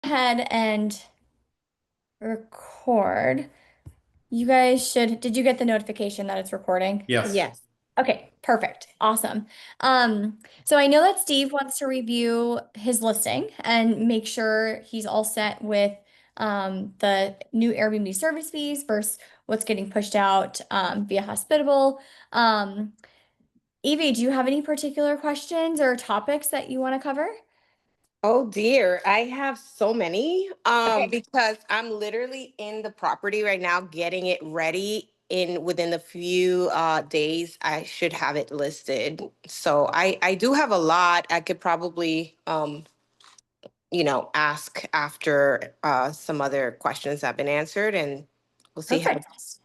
ahead and record. You guys should, did you get the notification that it's recording? Yes. Yes. Okay, perfect. Awesome. So I know that Steve wants to review his listing and make sure he's all set with the new Airbnb service fees versus what's getting pushed out via Hospitable. Um, Evie, do you have any particular questions or topics that you want to cover? Oh dear, I have so many. Okay. Because I'm literally in the property right now, getting it ready. In within a few days, I should have it listed. So I do have a lot. I could probably ask after some other questions have been answered, and we'll see how it Perfect. goes.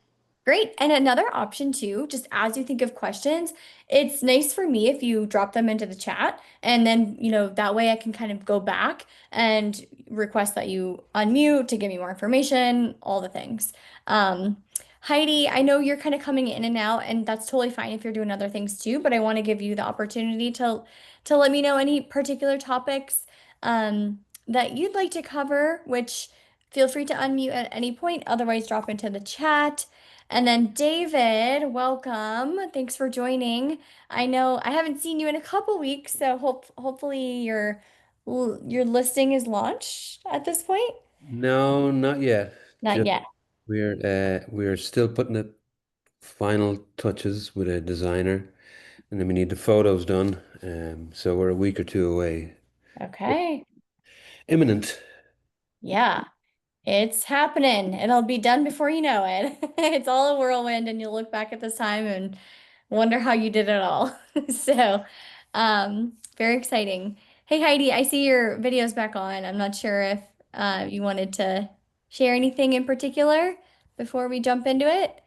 Great. And another option too, just as you think of questions, it's nice for me if you drop them into the chat and then, that way I can kind of go back and request that you unmute to give me more information, all the things. Heidi, I know you're kind of coming in and out, and that's totally fine if you're doing other things too, but I want to give you the opportunity to let me know any particular topics that you'd like to cover, which feel free to unmute at any point, otherwise drop into the chat. And then David, welcome. Thanks for joining. I know I haven't seen you in a couple weeks, so hopefully your listing is launched at this point. No, not yet. Not Just yet. we're still putting the final touches with a designer, and then we need the photos done. So we're a week or two away. Okay. Imminent. Yeah. It's happening. It'll be done before you know it. It's all a whirlwind, and you'll look back at this time and wonder how you did it all. So, very exciting. Hey Heidi, I see your video's back on. I'm not sure if you wanted to share anything in particular before we jump into it.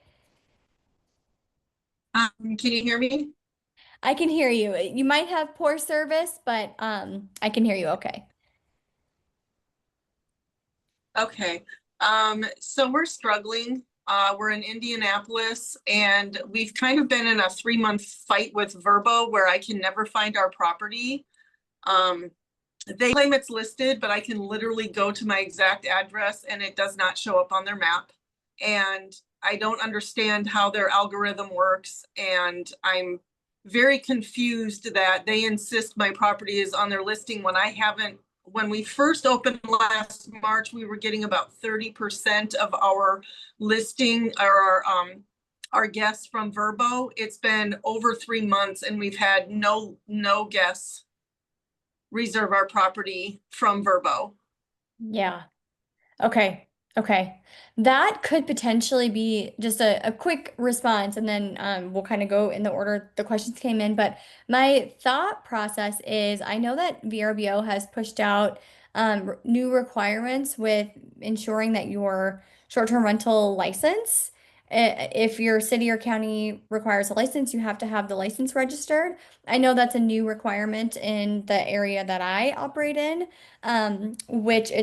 Can you hear me? I can hear you. You might have poor service, but I can hear you okay. Okay. So we're struggling. We're in Indianapolis, and we've kind of been in a 3-month fight with Verbo where I can never find our property. Um, they claim it's listed, but I can literally go to my exact address and it does not show up on their map. And I don't understand how their algorithm works. And I'm very confused that they insist my property is on their listing when I haven't. When we first opened last March, we were getting about 30% of our listing or our guests from Verbo. It's been over 3 months and we've had no guests reserve our property from Verbo. Yeah. Okay. Okay. That could potentially be just a quick response, and then we'll kind of go in the order the questions came in. But my thought process is I know that VRBO has pushed out new requirements with ensuring that your short-term rental license, if your city or county requires a license, you have to have the license registered. I know that's a new requirement in the area that I operate in, which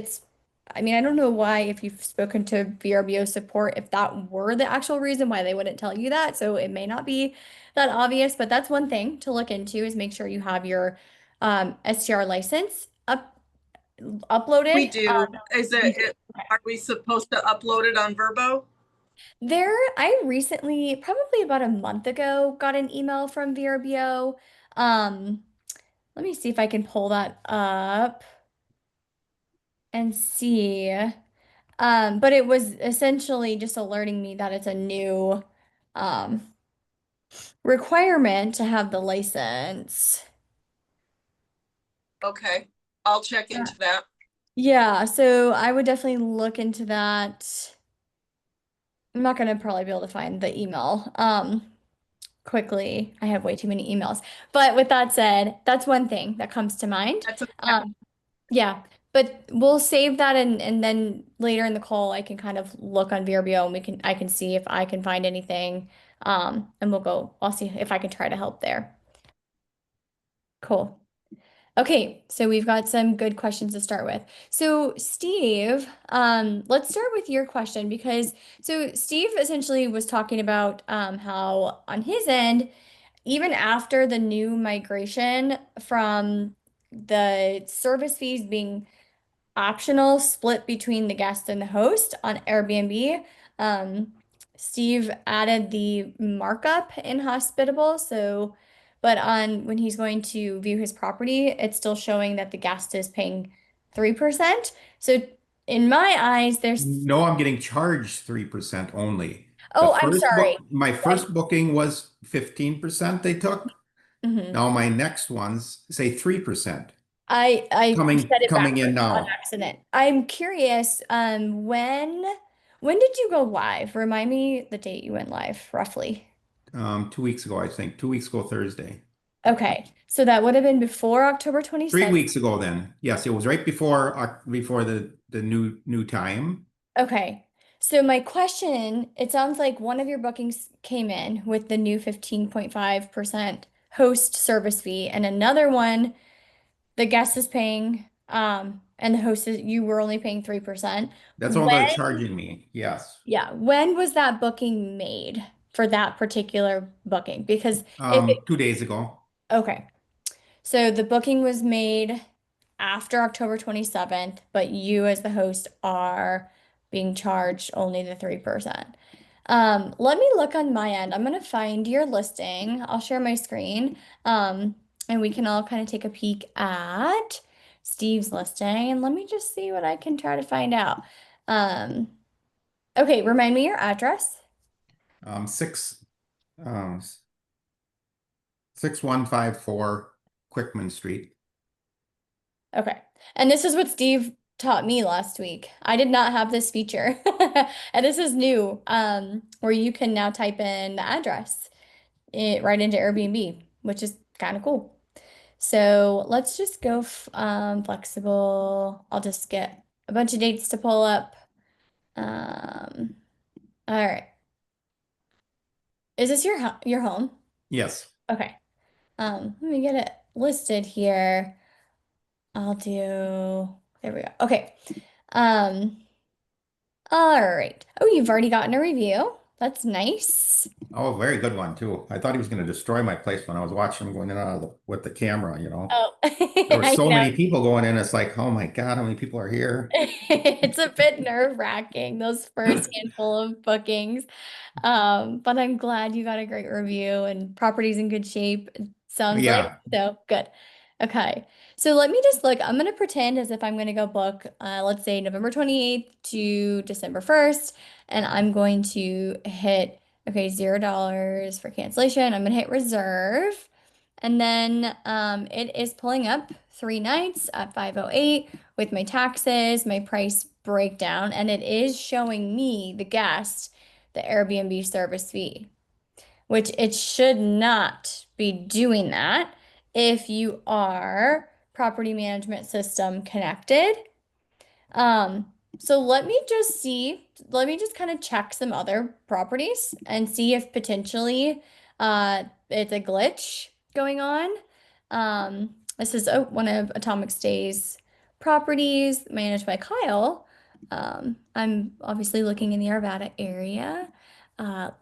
I mean, I don't know why, if you've spoken to VRBO support, if that were the actual reason why they wouldn't tell you that. So it may not be that obvious, but that's one thing to look into is make sure you have your STR license We uploaded. do. Is You do. Okay. are we supposed to upload it on Verbo? I recently, probably about a month ago, got an email from VRBO. Um, Let me see if I can pull that up and see. But it was essentially just alerting me that it's a new um, requirement to have the license. Okay, I'll check Yeah. into that. Yeah, so I would definitely look into that. I'm not gonna probably be able to find the email quickly. I have way too many emails. But with that said, that's one thing that comes to mind. That's okay. Yeah, but we'll save that, and then later in the call I can kind of look on VRBO, and I can see if I can find anything. And I'll see if I can try to help there. Cool. Okay, so we've got some good questions to start with. So Steve, let's start with your question because Steve essentially was talking about how on his end, even after the new migration from the service fees being optional split between the guest and the host on Airbnb. Um, Steve added the markup in hospitable, so but on when he's going to view his property, it's still showing that the guest is paying 3%. So in my eyes, there's No, I'm getting charged 3% only. oh, I'm sorry. My I, first booking was 15% they took. mhm. Now my next ones say 3% I said it coming in backwards on now. accident. I'm curious, when did you go live? Remind me the date you went live, roughly. 2 weeks ago, I think. 2 weeks ago Thursday. Okay, so that would have been before October 3 27th. weeks ago then. Yes, it was right before the new time. Okay, so my question, it sounds like one of your bookings came in with the new 15.5% host service fee, and another one, the guest is paying, and the host is, you were only paying 3%. That's all they're charging me. Yes. Yeah, when was that booking made for that particular booking? Because if it, 2 days ago. okay, so the booking was made after October 27th, but you as the host are being charged only the 3%. Let me look on my end. I'm gonna find your listing. I'll share my screen. And we can all kind of take a peek at Steve's listing. And let me just see what I can try to find out. Um, okay, remind me your address. Six, 6154 Quickman Street. Okay. And this is what Steve taught me last week. I did not have this feature. And this is new, where you can now type in the address right into Airbnb, which is kind of cool. So let's just go flexible. I'll just get a bunch of dates to pull up. Um, all right. Is this your home? Yes. Okay. Let me get it listed here. I'll do, there we go. Okay. Um, all right. Oh, you've already gotten a review. That's nice. Oh, very good one too. I thought he was going to destroy my place when I was watching him going in and out of with the camera. Oh, There were I so know. many people going in. It's like, oh my God, how many people are here? It's a bit nerve-wracking, those first handful of bookings. But I'm glad you got a great review and property's in good shape. It sounds like Yeah. so good. Okay. So let me just look. I'm gonna pretend as if I'm gonna go book let's say November 28th to December 1st, and I'm going to hit okay, $0 for cancellation. I'm gonna hit reserve. And then it is pulling up 3 nights at 508 with my taxes, my price breakdown, and it is showing me, the guest, the Airbnb service fee, which it should not be doing that if you are property management system connected. So let me just kind of check some other properties and see if potentially it's a glitch going on. This is one of Atomic Stay's properties managed by Kyle. I'm obviously looking in the Arvada area.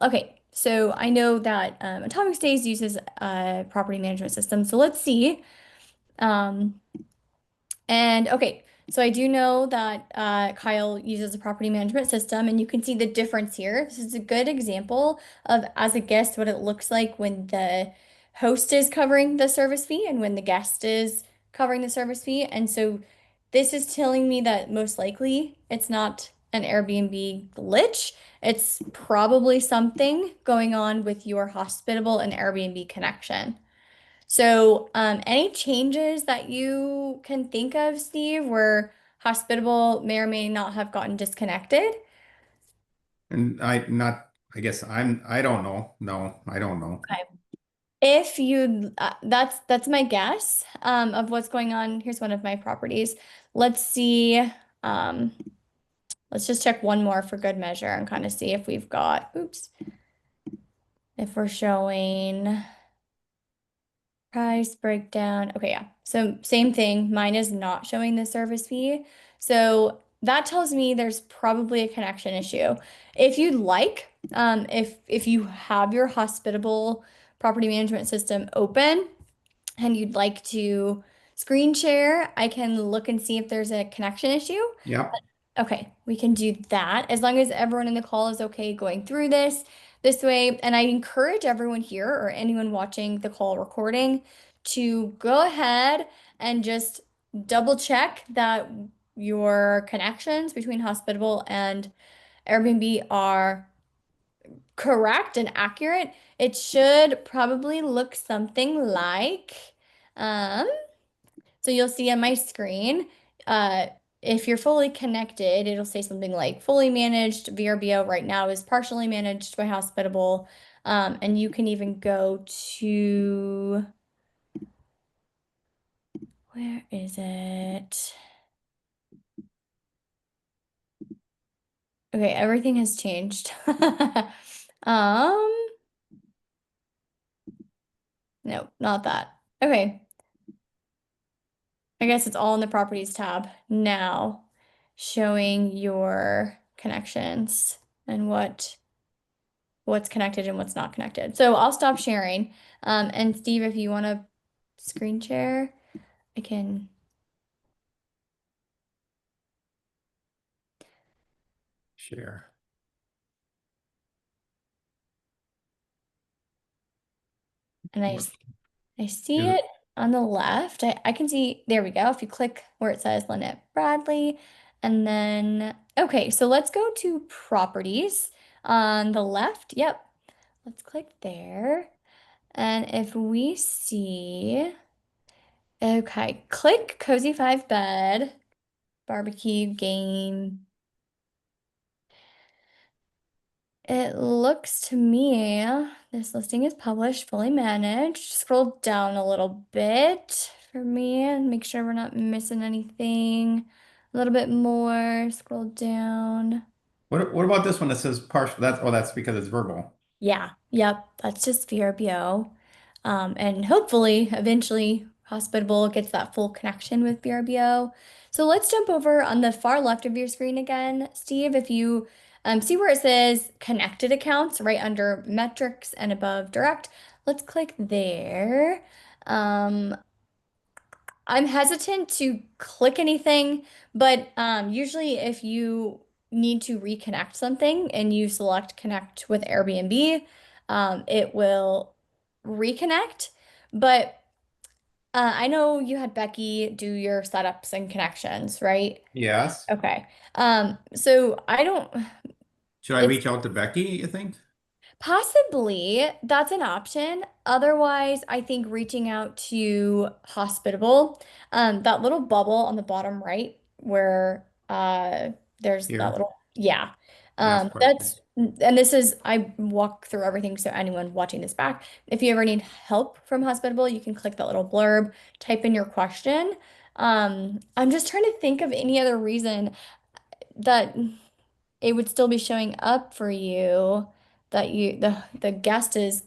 Okay, so I know that Atomic Stays uses a property management system. So let's see. Um, and okay, so I do know that Kyle uses a property management system, and you can see the difference here. This is a good example of, as a guest, what it looks like when the host is covering the service fee and when the guest is covering the service fee. And so this is telling me that most likely it's not an Airbnb glitch. It's probably something going on with your hospitable and Airbnb connection. So, any changes that you can think of, Steve, where hospitable may or may not have gotten disconnected? And I guess I don't know. No, I don't know. Okay. If you, that's my guess, of what's going on. Here's one of my properties. Let's see. Um, let's just check one more for good measure and kind of see if we've got, oops, if we're showing. Price breakdown. Okay, yeah. So same thing. Mine is not showing the service fee. So that tells me there's probably a connection issue. If you'd like, if you have your hospitable property management system open and you'd like to screen share, I can look and see if there's a connection issue. Yep. Okay, we can do that as long as everyone in the call is okay going through this way. And I encourage everyone here or anyone watching the call recording to go ahead and just double check that your connections between Hospitable and Airbnb are correct and accurate. It should probably look something like, um, so you'll see on my screen, uh, if you're fully connected, it'll say something like fully managed. VRBO right now is partially managed by Hospitable. And you can even go to, where is it? Okay, everything has changed. Um, no, not that. Okay, I guess it's all in the properties tab now, showing your connections and what's connected and what's not connected. So I'll stop sharing. And Steve, if you want to screen share, I can. Share. And What I see is it? it on the left. I can see, there we go. If you click where it says Lynette Bradley, and then, okay, so let's go to properties on the left. Yep, let's click there. And if we see, okay, click Cozy 5 bed, barbecue game. It looks to me this listing is published, fully managed. Scroll down a little bit for me and make sure we're not missing anything. A little bit more, scroll down. What about this one that says partial? That's because it's verbal. Yeah, yep, that's just VRBO. And hopefully, eventually, Hospitable gets that full connection with VRBO. So let's jump over on the far left of your screen again, Steve. If you see where it says connected accounts right under metrics and above direct, let's click there. Um, I'm hesitant to click anything, but usually if you need to reconnect something and you select connect with Airbnb, it will reconnect. But I know you had Becky do your setups and connections, right? Yes. Okay. So I don't, Should I it's reach out to Becky, you think? possibly, that's an option. Otherwise, I think reaching out to Hospitable, that little bubble on the bottom right where there's that Here. little, yeah. Ask question. That's and this is I walk through everything so anyone watching this back, if you ever need help from Hospitable, you can click that little blurb, type in your question. I'm just trying to think of any other reason that it would still be showing up for you that the guest is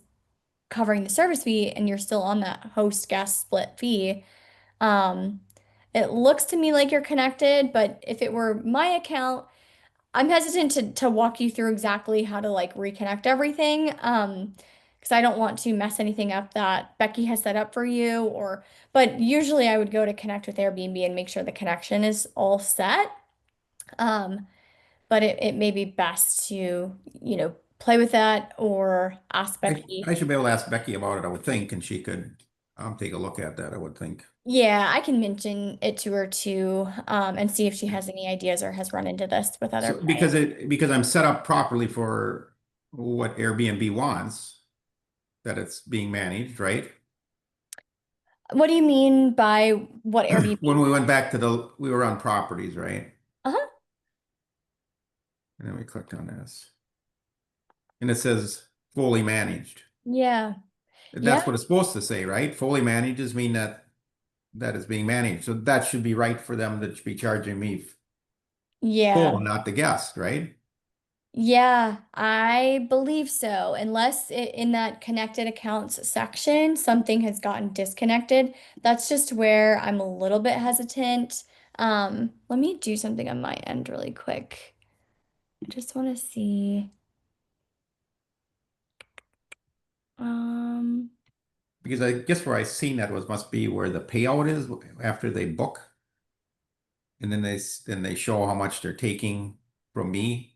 covering the service fee and you're still on that host guest split fee. Um, it looks to me like you're connected, but if it were my account, I'm hesitant to walk you through exactly how to like reconnect everything. Because I don't want to mess anything up that Becky has set up for you but usually I would go to connect with Airbnb and make sure the connection is all set. Um, but it may be best to, play with that or ask I Becky. should be able to ask Becky about it, I would think, and she could take a look at that, I would think. Yeah, I can mention it to her too, and see if she has any ideas or has run into this with other So clients. because I'm set up properly for what Airbnb wants, that it's being managed, right? What do you mean by what When Airbnb? we went back to we were on properties, right? Uh-huh. And then we clicked on this. And it says fully managed. Yeah. Yeah. That's what it's supposed to say, right? Fully manages mean that is being managed. So that should be right for them to be charging me Yeah. full, not the guest, right? Yeah, I believe so. Unless in that connected accounts section, something has gotten disconnected. That's just where I'm a little bit hesitant. Let me do something on my end really quick. I just want to see. Um, because I guess where I seen that was must be where the payout is after they book. And then they show how much they're taking from me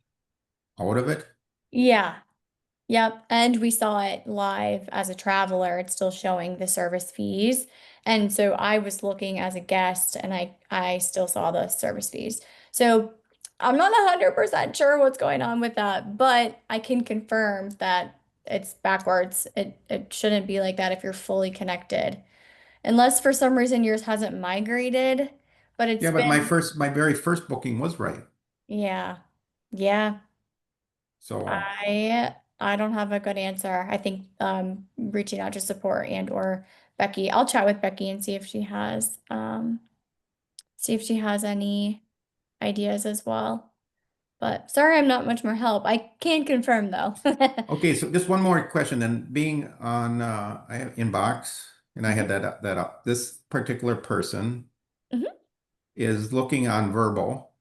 out of it. Yeah. Yep. And we saw it live as a traveler. It's still showing the service fees. And so I was looking as a guest and I still saw the service fees. So I'm not 100% sure what's going on with that, but I can confirm that it's backwards. It shouldn't be like that if you're fully connected. Unless for some reason yours hasn't migrated, but it's Yeah, but been, my very first booking was right. yeah. Yeah. So, I don't have a good answer. I think reaching out to support and or Becky. I'll chat with Becky and see if she has any ideas as well. But sorry I'm not much more help. I can confirm though. okay, so just one more question then. Being on I have inbox and I had Mhm. that up. This particular person Mhm. is looking on verbal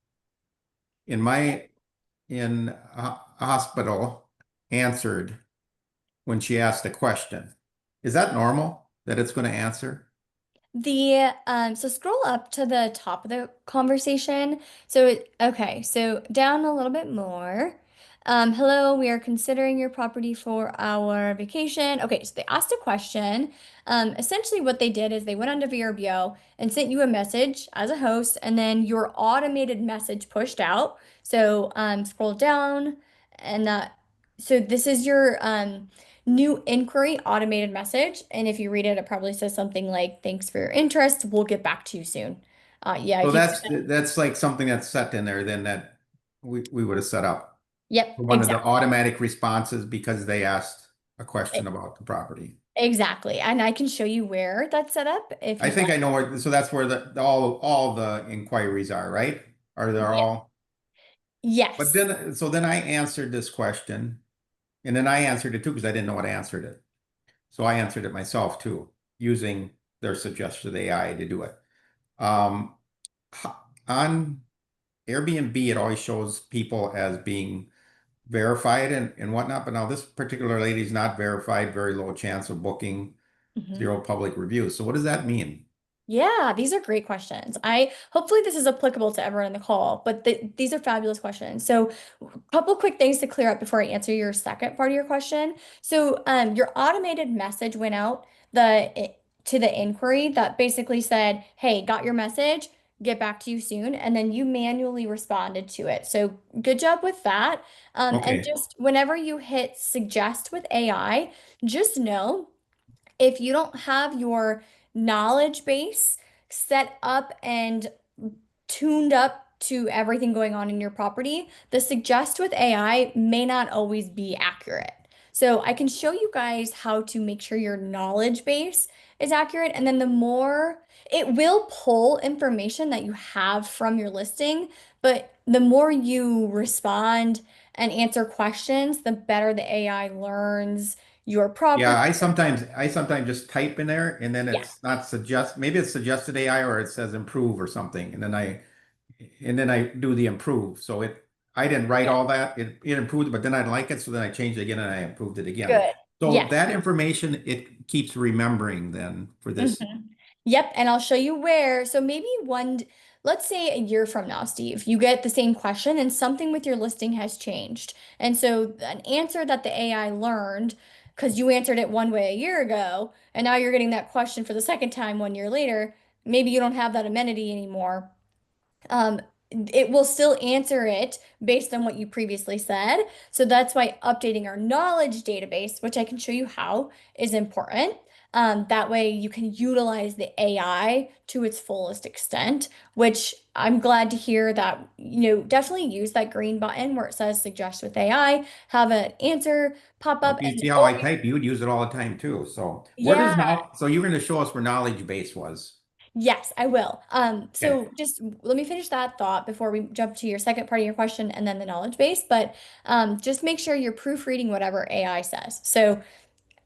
in my in a hospital answered when she asked a question. Is that normal that it's going to answer? So scroll up to the top of the conversation. Okay, so down a little bit more. Hello, we are considering your property for our vacation. Okay, so they asked a question. Essentially what they did is they went onto VRBO and sent you a message as a host, and then your automated message pushed out. So scroll down and so this is your new inquiry automated message. And if you read it, it probably says something like, thanks for your interest. We'll get back to you soon. Yeah, So if you, that's like something that's set in there then that we would have set up yep, for one of the exactly. automatic responses because they asked a question about the property. Exactly. And I can show you where that's set up if I you'd think like. I know where, so that's where all the inquiries are, right? Are they Yeah. all? But Yes. then, so then I answered this question and then I answered it too because I didn't know what answered it. So I answered it myself too, using their suggested AI to do it. Um, on Airbnb, it always shows people as being verified and whatnot, but now this particular lady is not verified, very low chance of booking, Mhm. zero public reviews. So what does that mean? Yeah, these are great questions. I hopefully this is applicable to everyone in the call, but these are fabulous questions. So, a couple quick things to clear up before I answer your second part of your question. So, your automated message went out to the inquiry that basically said, "Hey, got your message. Get back to you soon." And then you manually responded to it. So, good job with that. And Okay. just whenever you hit suggest with AI, just know if you don't have your knowledge base set up and tuned up to everything going on in your property, the suggest with AI may not always be accurate. So I can show you guys how to make sure your knowledge base is accurate. And then the more it will pull information that you have from your listing, but the more you respond and answer questions, the better the AI learns your Yeah, property. I sometimes just type in there and then Yeah, it's not suggest, maybe it's suggested AI or it says improve or something. And then I do the improve. So I didn't write yeah, all that. It improved, but then I like it. So then I changed it again and I improved it again. good. So Yes. that information it keeps remembering then for this. Mhm. Yep, and I'll show you where. So maybe let's say a year from now, Steve, you get the same question and something with your listing has changed. And so an answer that the AI learned, because you answered it one way a year ago, and now you're getting that question for the second time 1 year later, maybe you don't have that amenity anymore. um, it will still answer it based on what you previously said. So that's why updating our knowledge database, which I can show you how, is important. That way you can utilize the AI to its fullest extent, which I'm glad to hear that, definitely use that green button where it says suggest with AI, have an answer pop Well, up if you and see how I always, type, you would use it all the time too. So where does yeah. now, so you're going to show us where knowledge base was. Yes, I will. Okay. So just let me finish that thought before we jump to your second part of your question and then the knowledge base. But just make sure you're proofreading whatever AI says. So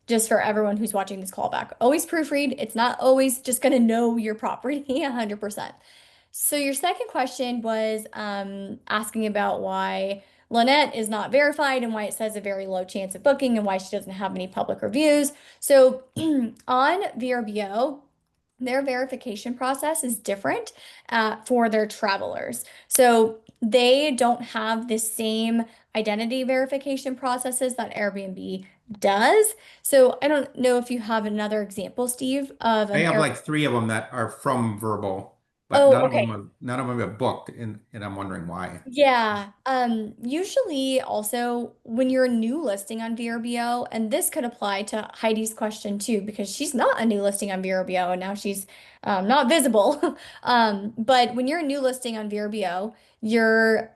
just for everyone who's watching this call back, always proofread. It's not always just going to know your property 100%. So your second question was asking about why Lynette is not verified and why it says a very low chance of booking and why she doesn't have any public reviews. So on VRBO, their verification process is different for their travelers. So they don't have the same identity verification processes that Airbnb does. So I don't know if you have another example, Steve, of I an have Air. like three of them that are from Verbal, but Oh, okay. none of them have booked, and I'm wondering why. Yeah. Usually also when you're a new listing on VRBO, and this could apply to Heidi's question too, because she's not a new listing on VRBO and now she's not visible. But when you're a new listing on VRBO, you're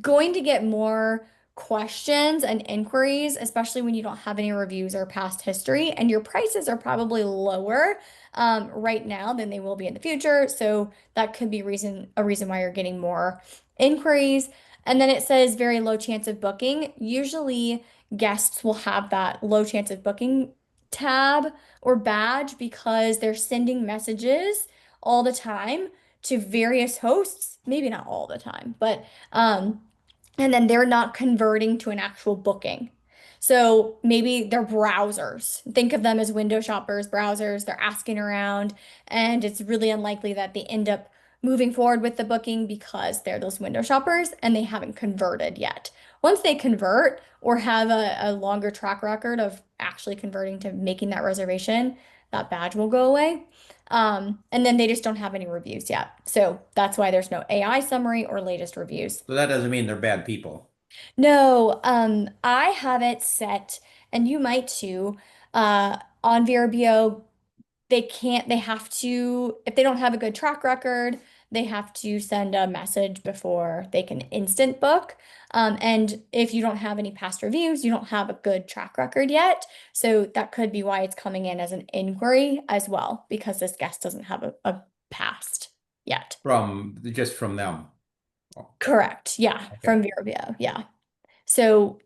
going to get more questions and inquiries, especially when you don't have any reviews or past history, and your prices are probably lower right now than they will be in the future. So that could be a reason why you're getting more inquiries. And then it says very low chance of booking. Usually guests will have that low chance of booking tab or badge because they're sending messages all the time to various hosts, maybe not all the time, but and then they're not converting to an actual booking. So maybe they're browsers. Think of them as window shoppers, browsers. They're asking around, and it's really unlikely that they end up moving forward with the booking because they're those window shoppers and they haven't converted yet. Once they convert or have a longer track record of actually converting to making that reservation, that badge will go away. And then they just don't have any reviews yet. So that's why there's no AI summary or latest reviews. So that doesn't mean they're bad people. No, I have it set, and you might too, on VRBO. They have to, if they don't have a good track record, they have to send a message before they can instant book. And if you don't have any past reviews, you don't have a good track record yet. So that could be why it's coming in as an inquiry as well, because this guest doesn't have a past yet. Just from them. Oh, Correct. Yeah, okay. from VRBO. Yeah. So,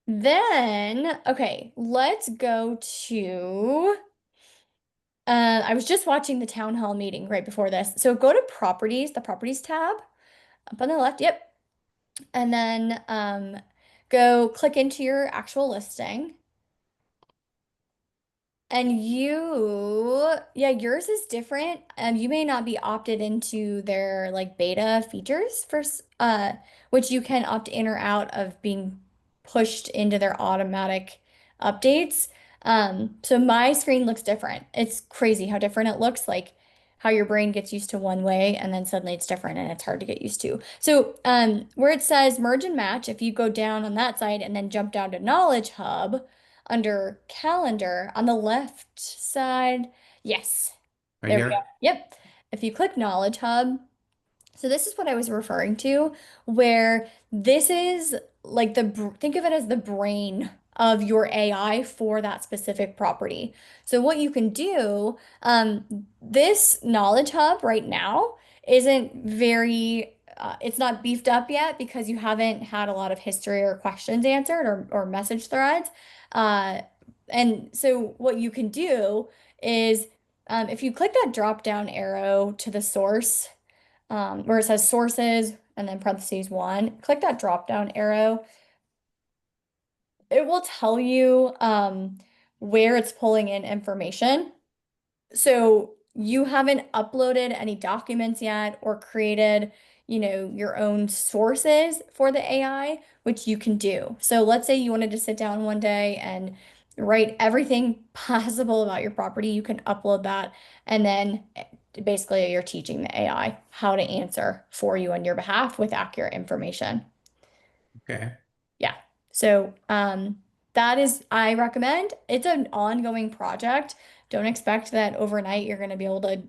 then, okay, let's go to, I was just watching the town hall meeting right before this. So go to properties, the properties tab up on the left. Yep. And then, go click into your actual listing. And yeah, yours is different. You may not be opted into their like beta features which you can opt in or out of being pushed into their automatic updates. So my screen looks different. It's crazy how different it looks, like how your brain gets used to one way and then suddenly it's different and it's hard to get used to. So, where it says merge and match, if you go down on that side and then jump down to Knowledge Hub, under calendar on the left side. Yes, Right there we go. here? Yep. If you click Knowledge Hub, so this is what I was referring to, where this is like think of it as the brain of your AI for that specific property. So what you can do, this Knowledge Hub right now isn't very, it's not beefed up yet because you haven't had a lot of history or questions answered or message threads. Uh, and so what you can do is, if you click that drop down arrow to the source, where it says sources and then parentheses one, click that drop down arrow. It will tell you where it's pulling in information. So you haven't uploaded any documents yet or created, your own sources for the AI, which you can do. So let's say you wanted to sit down one day and write everything possible about your property, you can upload that, and then basically you're teaching the AI how to answer for you on your behalf with accurate information. Okay. Yeah. So, that is, I recommend. It's an ongoing project. Don't expect that overnight you're going to be able to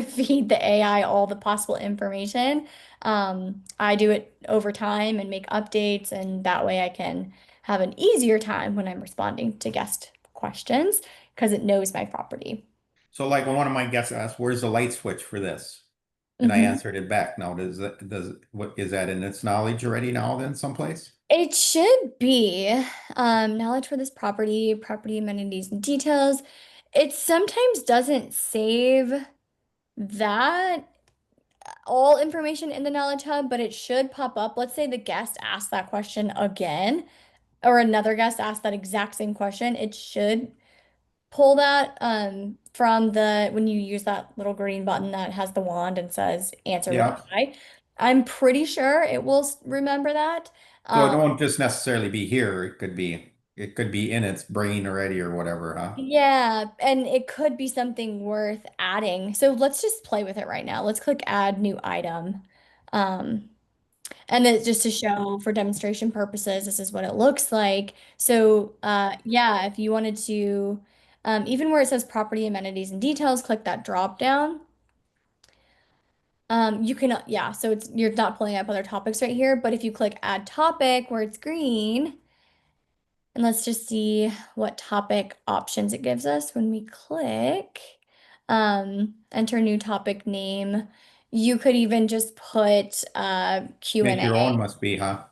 feed the AI all the possible information. I do it over time and make updates, and that way I can have an easier time when I'm responding to guest questions because it knows my property. So like when one of my guests asked, where's the light switch for this? And I Mhm. answered it back. Now, what is that in its knowledge already now then someplace? It should be knowledge for this property, property amenities and details. It sometimes doesn't save that all information in the Knowledge Hub, but it should pop up. Let's say the guest asked that question again, or another guest asked that exact same question. It should pull that from the when you use that little green button that has the wand and says answer with Yeah. AI. I'm pretty sure it will remember that. So it Um, won't just necessarily be here. It could be in its brain already or whatever, huh? yeah, and it could be something worth adding. So let's just play with it right now. Let's click add new item. Um, And then just to show for demonstration purposes, this is what it looks like. So yeah, if you wanted to, even where it says property amenities and details, click that drop down. You can, yeah, so it's you're not pulling up other topics right here, but if you click add topic where it's green, and let's just see what topic options it gives us when we click enter new topic name. You could even just put Make your Q&A. own must be, huh?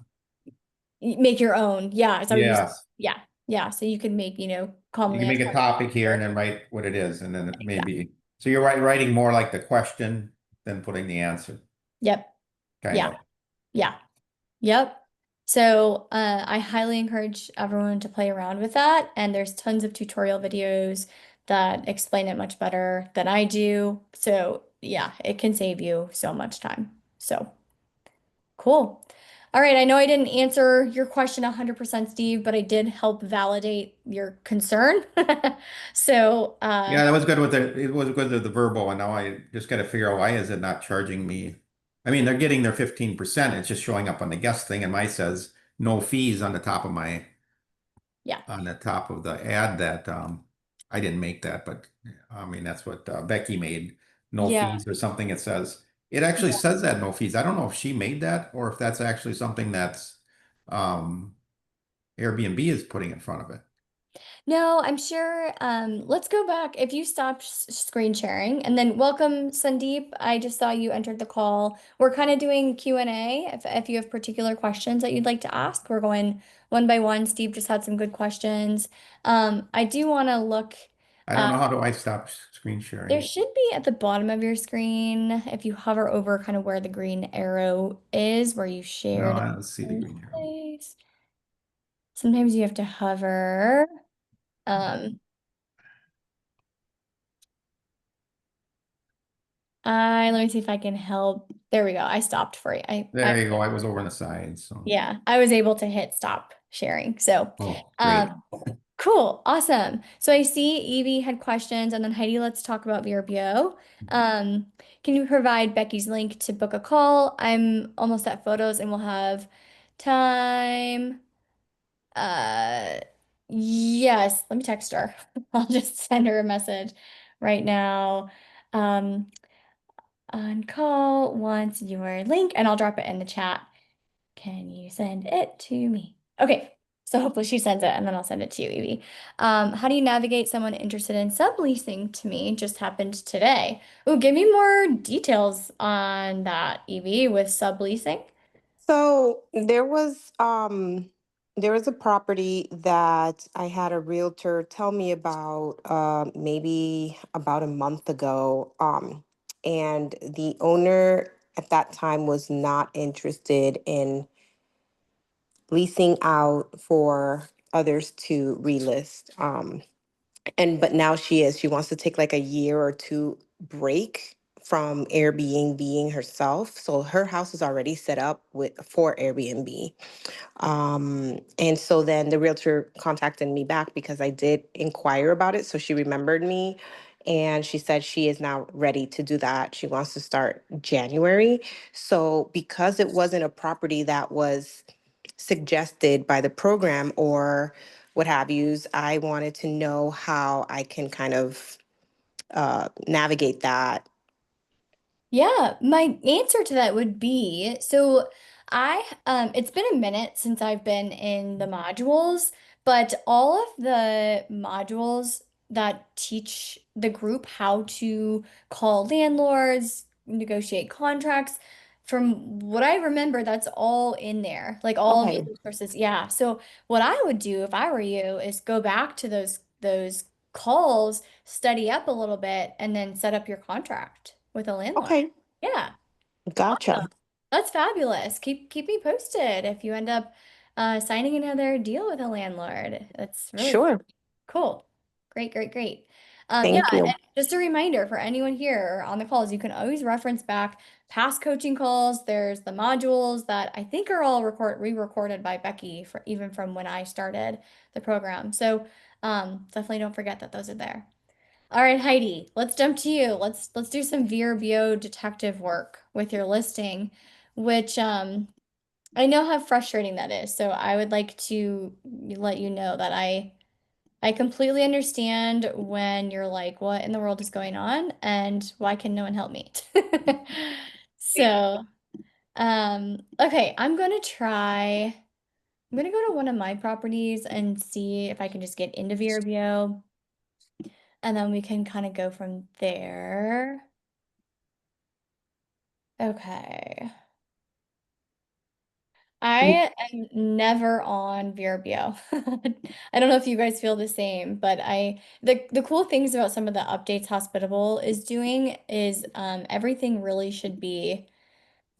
Make your own. Yeah. So you, Yes. yeah. Yeah. So you could make, You commonly can make asked a topic here and questions. then write what it is, and then it Exactly. maybe. So you're writing more like the question than putting the answer, Yep. kind Yeah. of. Yeah. Yep. So I highly encourage everyone to play around with that. And there's tons of tutorial videos that explain it much better than I do. So yeah, it can save you so much time. So cool. All right. I know I didn't answer your question 100%, Steve, but I did help validate your concern. So, Yeah, that was good with it was good with the verbal, and now I just got to figure out why is it not charging me? I mean, they're getting their 15%. It's just showing up on the guest thing, and mine says no fees on the top of yeah. the ad that I didn't make that, but I mean that's what Becky made. No Yeah. fees or something. It says it actually Yeah. says that no fees. I don't know if she made that or if that's actually something that's um Airbnb is putting in front of it. No, I'm sure. Let's go back. If you stop screen sharing and then welcome, Sandeep. I just saw you entered the call. We're kind of doing Q&A. If you have particular questions that you'd like to ask, we're going one by one. Steve just had some good questions. I do want to look. I don't Uh, know how do I stop screen there sharing. should be at the bottom of your screen, if you hover over kind of where the green arrow is, where you No, shared I in don't see the the green arrow. place. Sometimes you have to hover. Um, let me see if I can help. There we go. I stopped for you. There you go. I was over on the side, so Yeah, I was able to hit stop sharing. So, oh great. um, cool, awesome. So I see Evie had questions, and then Heidi, let's talk about VRBO. Can you provide Becky's link to book a call? I'm almost at photos, and we'll have time. Uh, yes, let me text her. I'll just send her a message right now. Um, on call wants your link, and I'll drop it in the chat. Can you send it to me? Okay, so hopefully she sends it, and then I'll send it to you, Evie. How do you navigate someone interested in subleasing to me? Just happened today. Oh, give me more details on that, Evie, with subleasing. So there was a property that I had a realtor tell me about maybe about a month ago. And the owner at that time was not interested in leasing out for others to relist. And but now she is. She wants to take like a year or two break from Airbnb herself. So her house is already set up with for Airbnb. And so then the realtor contacted me back because I did inquire about it. So she remembered me and she said she is now ready to do that. She wants to start January. So because it wasn't a property that was suggested by the program or what have yous, I wanted to know how I can kind of navigate that. Yeah, my answer to that would be so it's been a minute since I've been in the modules, but all of the modules that teach the group how to call landlords, negotiate contracts, from what I remember, that's all in there. Like all of the Okay. resources. Yeah. So what I would do if I were you is go back to those calls, study up a little bit, and then set up your contract with a landlord. Okay. Yeah. Gotcha. That's fabulous. Keep me posted if you end up signing another deal with a landlord. That's really Sure. cool. Great, great, great. Yeah, Thank and you. just a reminder for anyone here on the calls, you can always reference back past coaching calls. There's the modules that I think are all re-recorded by Becky for even from when I started the program. So definitely don't forget that those are there. All right, Heidi, let's jump to you. Let's do some VRBO detective work with your listing, which I know how frustrating that is. So I would like to let you know that I completely understand when you're like, what in the world is going on and why can no one help me? So, okay, I'm gonna go to one of my properties and see if I can just get into VRBO and then we can kind of go from there. Okay. I am never on VRBO. I don't know if you guys feel the same, but the cool things about some of the updates Hospitable is doing is everything really should be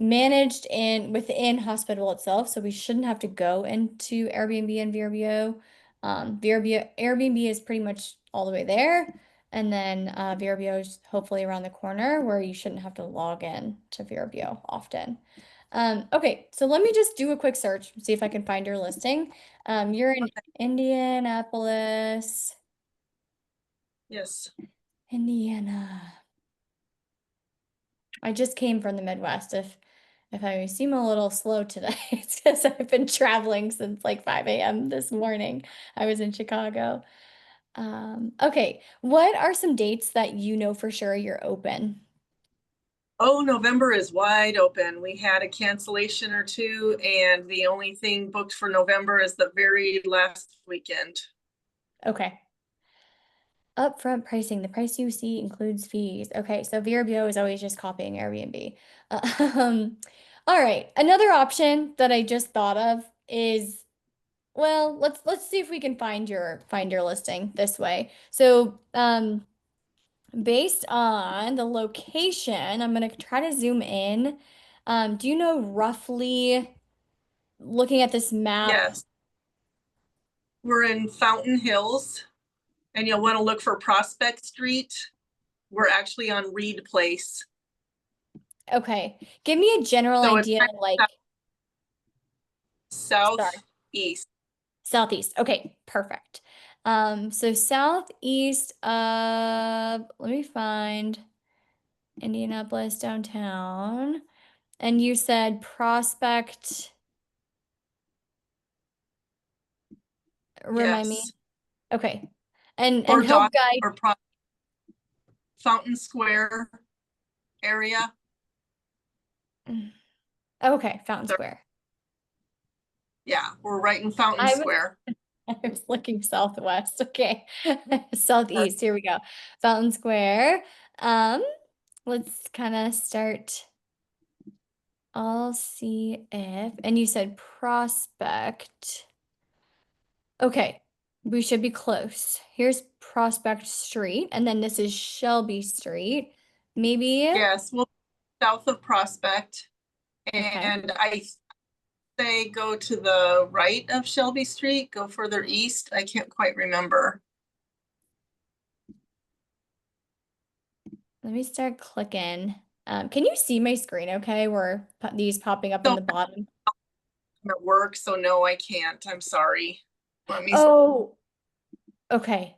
managed in within Hospitable itself, so we shouldn't have to go into Airbnb and VRBO. VRBO Airbnb is pretty much all the way there, and then VRBO is hopefully around the corner where you shouldn't have to log in to VRBO often. Okay, so let me just do a quick search, see if I can find your listing. You're in Indianapolis, Yes. Indiana. I just came from the Midwest. If I seem a little slow today, it's because I've been traveling since like 5 a.m. this morning. I was in Chicago. Okay, what are some dates that you know for sure you're open? Oh, November is wide open. We had a cancellation or two, and the only thing booked for November is the very last weekend. Okay. Upfront pricing. The price you see includes fees. Okay, so VRBO is always just copying Airbnb. Um, all right. Another option that I just thought of is, well, let's see if we can find your listing this way. So, based on the location, I'm gonna try to zoom in. Do you know roughly, looking at this map? Yes, we're in Fountain Hills, and you'll want to look for Prospect Street. We're actually on Reed Place. Okay, give me a general So it's idea, kind like, of sorry. southeast. Southeast. Okay, perfect. So southeast of, let me find Indianapolis downtown. And you said Prospect, remind me. Yes. Okay. Or And help Dock guide. or Fountain Square area. Okay, Fountain So, Square. yeah, we're right in Fountain I was Square. I was looking southwest. Okay. Southeast. Here we go. Fountain Square. Um, let's kind of start. I'll see if, and you said Prospect. Okay, we should be close. Here's Prospect Street, and then this is Shelby Street. Maybe, Yes, well, south of Prospect. okay. And I say go to the right of Shelby Street, go further east. I can't quite remember. Let me start clicking. Can you see my screen okay? Where these popping up on So the bottom? I'm at work, so no, I can't. I'm sorry. Let me, Oh, okay.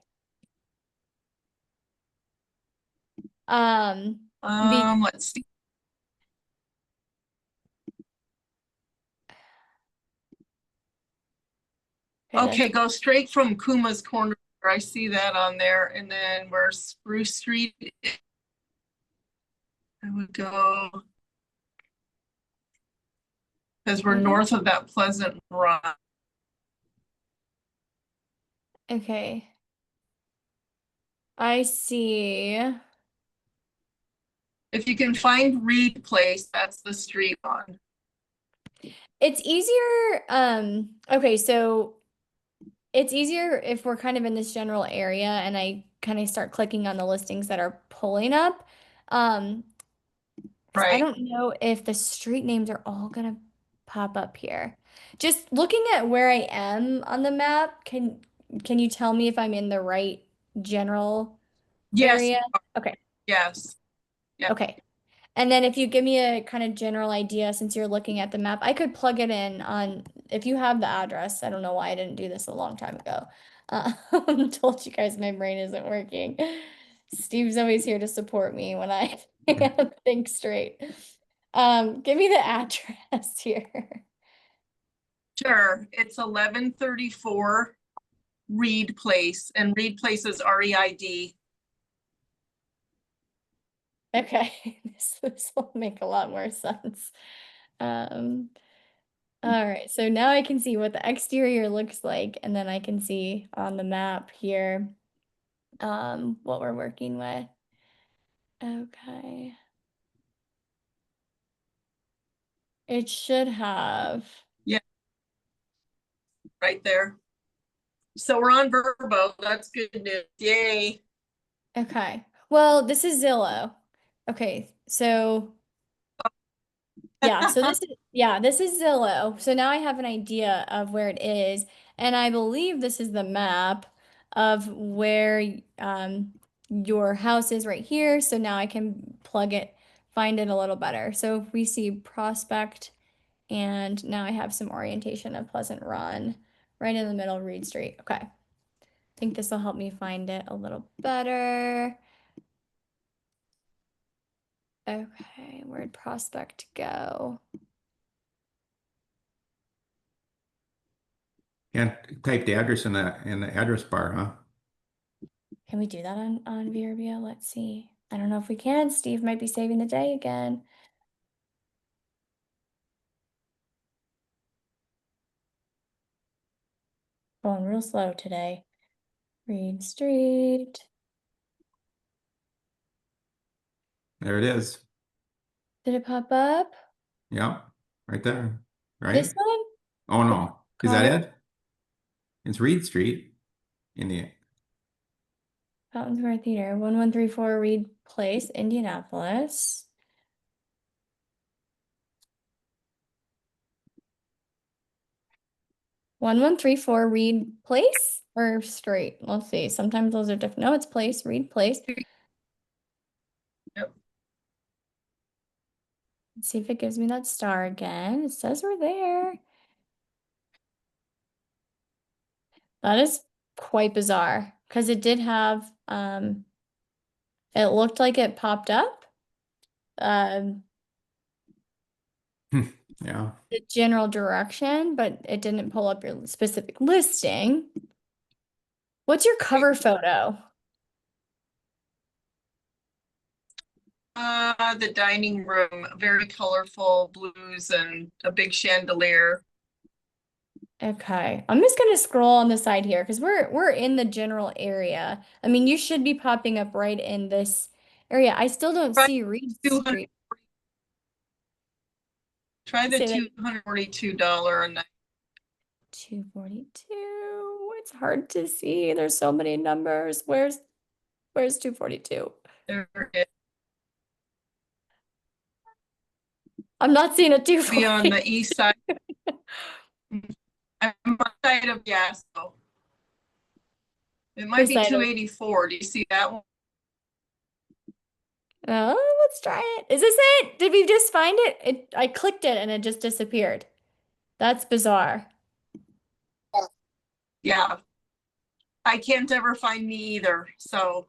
Um, be let's see. okay, Okay, go straight from Kuma's Corner. I see that on there. And then where Spruce Street, I would go, because we're yeah. north of that Pleasant Run. Okay. I see. If you can find Reed Place, that's the street on. It's easier, okay, so it's easier if we're kind of in this general area and I kind of start clicking on the listings that are pulling up. Um, because I Right. don't know if the street names are all gonna pop up here. Just looking at where I am on the map, can you tell me if I'm in the right general Yes, area? Okay. yes. Yeah. Okay. And then if you give me a kind of general idea, since you're looking at the map, I could plug it in on, if you have the address. I don't know why I didn't do this a long time ago. Told you guys my brain isn't working. Steve's always here to support me when I can't think straight. Give me the address here. Sure. It's 1134 Reed Place, and Reed Place is REID. Okay, this will make a lot more sense. All right, so now I can see what the exterior looks like, and then I can see on the map here what we're working with. Okay. It should have. Yeah, right there. So we're on Verbo. That's good news. Yay. Okay. Well, this is Zillow. Okay, so yeah, so this is Zillow. So now I have an idea of where it is, and I believe this is the map of where your house is right here. So now I can plug it, find it a little better. So if we see Prospect, and now I have some orientation of Pleasant Run right in the middle of Reed Street. Okay. I think this will help me find it a little better. Okay, where'd Prospect go? Can't type the address in the address bar, huh? Can we do that on VRBO? Let's see. I don't know if we can. Steve might be saving the day again. Going real slow today. Reed Street. There it is. Did it pop up? Yeah, right there. This Right? one? Oh The no. Is that Connor it? It's Reed Street in the Fountain Square Theater, 1134 Reed Place, Indianapolis. One one three four Reed Place or straight? Let's see. Sometimes those are different. No, it's Place, Reed Place. Yep. Let's see if it gives me that star again. It says we're there. That is quite bizarre because it did have it looked like it popped up um yeah. the general direction, but it didn't pull up your specific listing. What's your cover photo? The dining room, very colorful blues and a big chandelier. Okay, I'm just gonna scroll on the side here because we're in the general area. I mean, you should be popping up right in this area. I still don't Try see Reed 200, Street. try the Say that $242 a night. 242. It's hard to see. There's so many numbers. Where's 242? There it I'm not seeing a be on the 242. east side. I'm on the side of so it might This be side of 284. Do you see that one? Oh, let's try it. Is this it? Did we just find it? I clicked it and it just disappeared. That's bizarre. Yeah. I can't ever find me either. So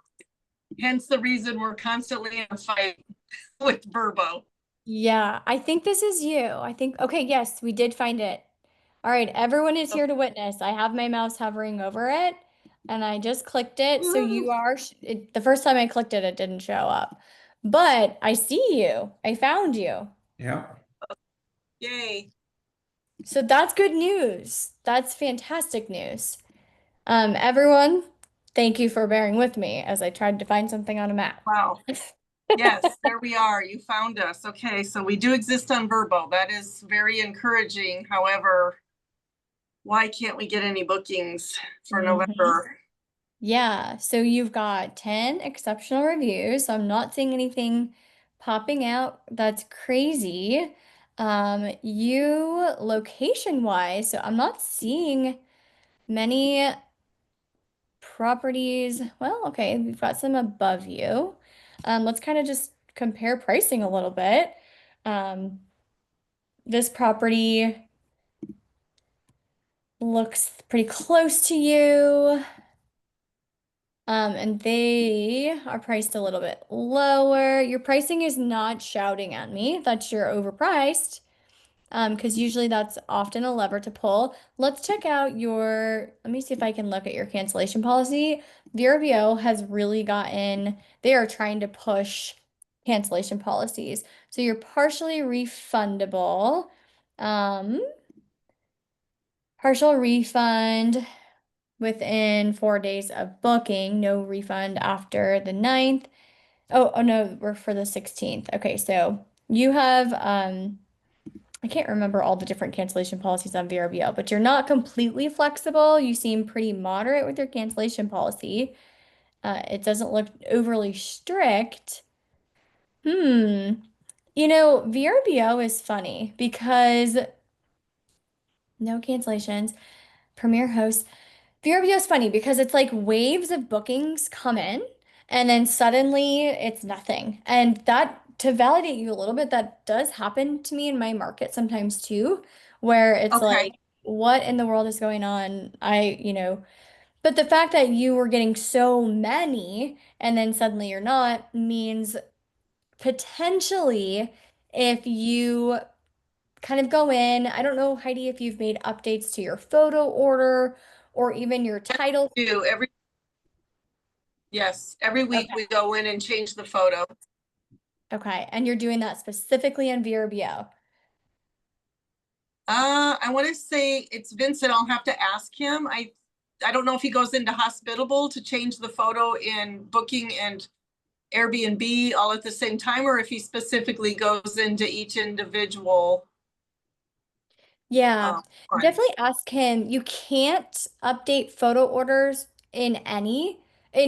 hence the reason we're constantly in a fight with Verbo. Yeah, I think this is you. I think, okay, yes, we did find it. All right, everyone is here to witness. I have my mouse hovering over it and I just clicked it. So Woo! you are, the first time I clicked it, it didn't show up. But I see you. I found you. Yeah. Yay. So that's good news. That's fantastic news. Everyone, thank you for bearing with me as I tried to find something on a map. Wow. Yes, there we are. You found us. Okay, so we do exist on Verbo. That is very encouraging. However, why can't we get any bookings for Mhm. November? Yeah, so you've got 10 exceptional reviews. So I'm not seeing anything popping out. That's crazy. You location wise, so I'm not seeing many properties. Well, okay, we've got some above you. Let's kind of just compare pricing a little bit. Um, this property looks pretty close to you. And they are priced a little bit lower. Your pricing is not shouting at me that you're overpriced. Because usually that's often a lever to pull. Let's check out let me see if I can look at your cancellation policy. VRBO has really they are trying to push cancellation policies. So you're partially refundable. Um, Partial refund within 4 days of booking, no refund after the 9th. Oh no, we're for the 16th. Okay, so you have I can't remember all the different cancellation policies on VRBO, but you're not completely flexible. You seem pretty moderate with your cancellation policy. It doesn't look overly strict. Hmm. VRBO is funny because no cancellations, Premier host. VRBO is funny because it's like waves of bookings come in and then suddenly it's nothing. And that, to validate you a little bit, that does happen to me in my market sometimes too, where it's Okay, like, what in the world is going on? But the fact that you were getting so many and then suddenly you're not means potentially if you kind of go in, I don't know, Heidi, if you've made updates to your photo order or even your title. do yes, every week Okay. we go in and change the photo. Okay. And you're doing that specifically in VRBO. I want to say it's Vincent. I'll have to ask him. I don't know if he goes into hospitable to change the photo in booking and Airbnb all at the same time, or if he specifically goes into each individual Yeah, one. definitely ask him. You can't update photo orders in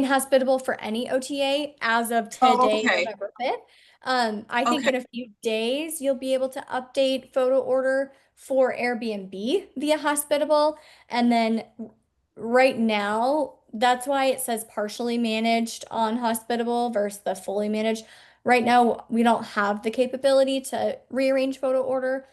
hospitable for any OTA as of Oh, today, okay. November 5th. I think Okay. in a few days you'll be able to update photo order for Airbnb via hospitable. And then right now, that's why it says partially managed on hospitable versus the fully managed. Right now, we don't have the capability to rearrange photo order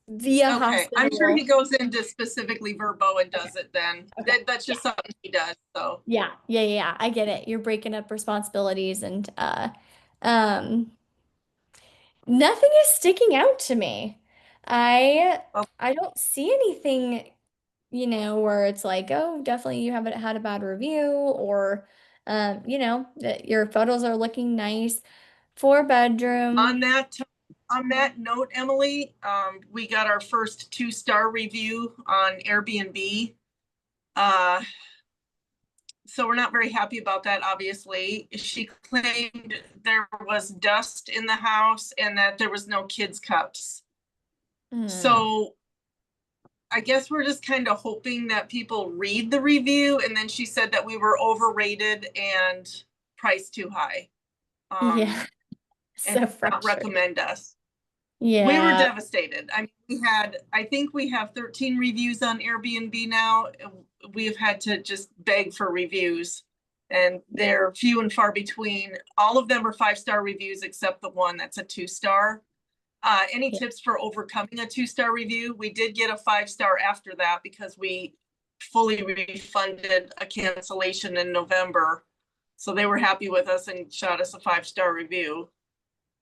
via Okay. I'm sure he hospitable. goes into specifically Verbo and does it then. Okay. That's Yeah. just something he does. So, Yeah. I get it. You're breaking up responsibilities and um nothing is sticking out to me. I oh, I don't see anything, where it's like, oh, definitely you haven't had a bad review or that your photos are looking nice. Four on bedroom. that on that note, Emily, we got our first 2-star review on Airbnb. Uh, so we're not very happy about that, obviously. She claimed there was dust in the house and that there was no kids' cups. Hmm. So I guess we're just kind of hoping that people read the review. And then she said that we were overrated and priced too high. Yeah, And so not frustrating. recommend us. We were Yeah. devastated. I mean, I think we have 13 reviews on Airbnb now. We've had to just beg for reviews and they're few and far between. All of them are 5-star reviews except the one that's a 2-star. Any Yeah. tips for overcoming a 2-star review? We did get a 5-star after that because we fully refunded a cancellation in November. So they were happy with us and shot us a 5-star review.